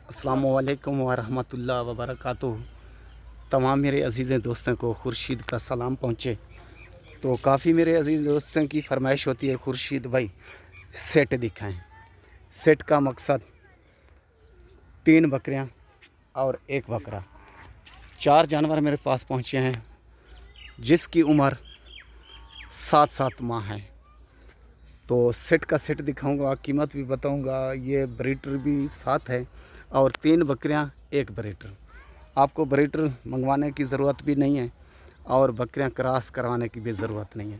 अस्सलामुअलैकुम वरहमतुल्लाहि वबरकातुहू। तमाम मेरे अज़ीज़ दोस्तों को खुर्शीद का सलाम पहुँचे। तो काफ़ी मेरे अज़ीज़ दोस्तों की फरमाइश होती है, खुर्शीद भाई सेट दिखाएं। सेट का मकसद 3 बकरियां और 1 बकरा, 4 जानवर मेरे पास पहुँचे हैं जिसकी उम्र 7-7 माह है। तो सेट का सेट दिखाऊंगा, कीमत भी बताऊंगा। ये ब्रीडर भी साथ है और 3 बकरियां 1 ब्रीडर। आपको ब्रीडर मंगवाने की ज़रूरत भी नहीं है और बकरियां क्रॉस करवाने की भी ज़रूरत नहीं है।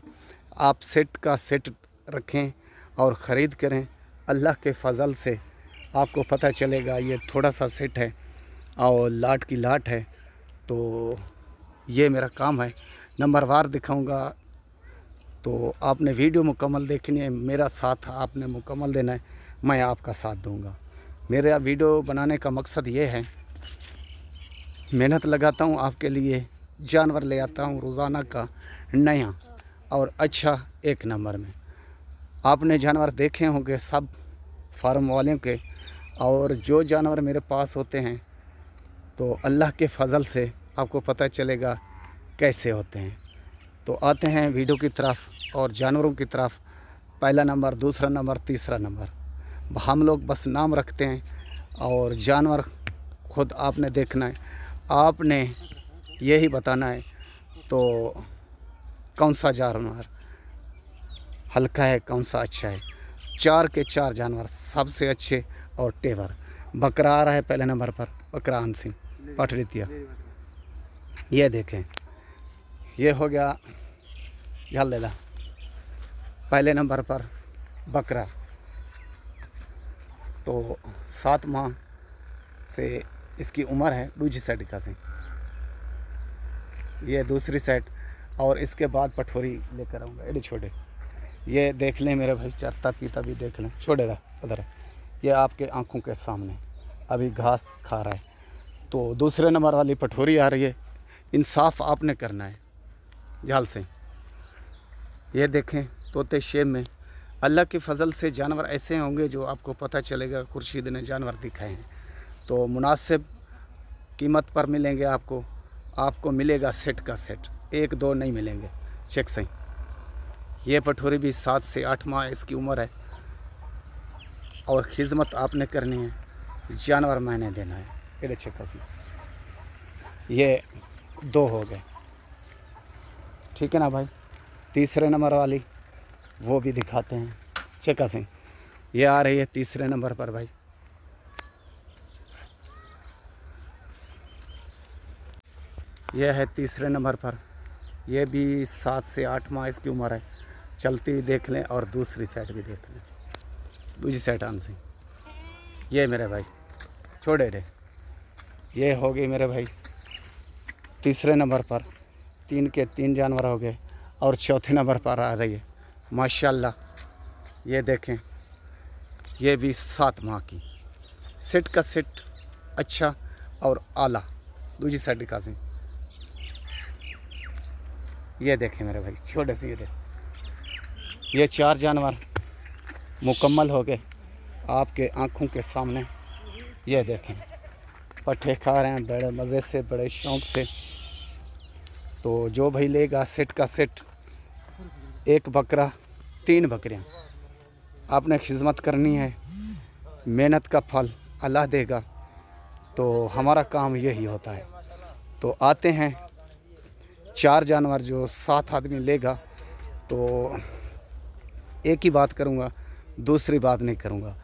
आप सेट का सेट रखें और ख़रीद करें। अल्लाह के फ़ज़ल से आपको पता चलेगा ये थोड़ा सा सेट है और लाट की लाट है। तो ये मेरा काम है, नंबरवार दिखाऊंगा। तो आपने वीडियो मुकम्मल देखनी है, मेरा साथ आपने मुकम्मल देना है, मैं आपका साथ दूंगा। मेरा वीडियो बनाने का मकसद ये है, मेहनत लगाता हूँ आपके लिए, जानवर ले आता हूँ रोज़ाना का नया और अच्छा 1 नंबर में। आपने जानवर देखे होंगे सब फार्म वालों के, और जो जानवर मेरे पास होते हैं तो अल्लाह के फ़ज़ल से आपको पता चलेगा कैसे होते हैं। तो आते हैं वीडियो की तरफ और जानवरों की तरफ। पहला नंबर, दूसरा नंबर, तीसरा नंबर, हम लोग बस नाम रखते हैं और जानवर खुद आपने देखना है, आपने यही बताना है तो कौन सा जानवर हल्का है, कौन सा अच्छा है। 4 के 4 जानवर सबसे अच्छे और टेवर। बकरा आ रहा है पहले नंबर पर, बकरा अनसिंह पटरितिया। ये देखें, ये हो गया जल्द पहले नंबर पर बकरा। तो 7 माह से इसकी उम्र है। दूसरी साइड का से ये दूसरी साइड, और इसके बाद पठोरी लेकर आऊँगा। एडे छोटे ये देख लें मेरे भाई, चरता पीता भी देख लें। छोड़ेगा उधर, ये आपके आंखों के सामने अभी घास खा रहा है। तो दूसरे नंबर वाली पठोरी आ रही है। इंसाफ आपने करना है जाल से। ये देखें तोते शेब में, अल्लाह के फ़ज़ल से जानवर ऐसे होंगे जो आपको पता चलेगा खुर्शीद ने जानवर दिखाए हैं। तो मुनासिब कीमत पर मिलेंगे आपको मिलेगा सेट का सेट, 1-2 नहीं मिलेंगे। चेक सही। ये पठोरी भी 7 से 8 माह इसकी उम्र है और खिदमत आपने करनी है, जानवर मैंने देना है। ये चेक कर, ये 2 हो गए, ठीक है ना भाई। तीसरे नंबर वाली वो भी दिखाते हैं। चेका सिंह ये आ रही है तीसरे नंबर पर भाई। ये है तीसरे नंबर पर, ये भी 7 से 8 माह इसकी उम्र है। चलती हुई देख लें और दूसरी साइड भी देख लें। दूसरी साइड आन सिंह, ये मेरे भाई छोड़े रे। ये हो गई मेरे भाई तीसरे नंबर पर। 3 के 3 जानवर हो गए और चौथे नंबर पर आ रही है माशाल्लाह। ये देखें, ये भी 7 माह की, सेट का सेट अच्छा और आला। दूसरी साइड का से ये देखें मेरे भाई छोटे से, ये 4 जानवर मुकम्मल हो गए आपके आंखों के सामने। ये देखें पट्ठे खा रहे हैं बड़े मज़े से, बड़े शौक़ से। तो जो भाई लेगा सेट का सेट, 1 बकरा 3 बकरियां, आपने खिदमत करनी है, मेहनत का फल अल्लाह देगा। तो हमारा काम यही होता है। तो आते हैं 4 जानवर जो 7 आदमी लेगा तो एक ही बात करूँगा, दूसरी बात नहीं करूँगा।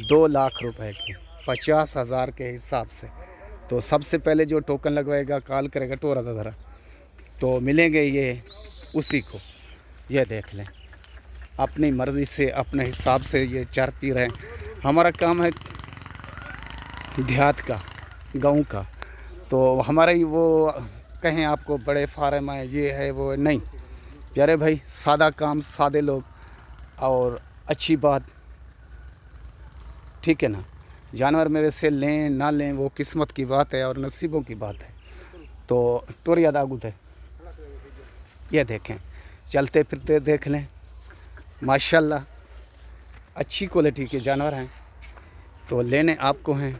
2 लाख रुपए की 50,000 के हिसाब से। तो सबसे पहले जो टोकन लगवाएगा, कॉल करेगा टोरा दादरा, तो मिलेंगे ये उसी को। ये देख लें, अपनी मर्ज़ी से अपने हिसाब से ये चार पी रहे हैं। हमारा काम है देहात का, गाँव का। तो हमारा ही वो कहें आपको बड़े फार्म है, ये है वो नहीं प्यारे भाई, सादा काम, सादे लोग और अच्छी बात, ठीक है ना। जानवर मेरे से लें ना लें वो किस्मत की बात है और नसीबों की बात है। तो टोरिया दागुत है, ये देखें चलते फिरते देख लें माशाल्लाह अच्छी क्वालिटी के जानवर हैं। तो लेने आपको हैं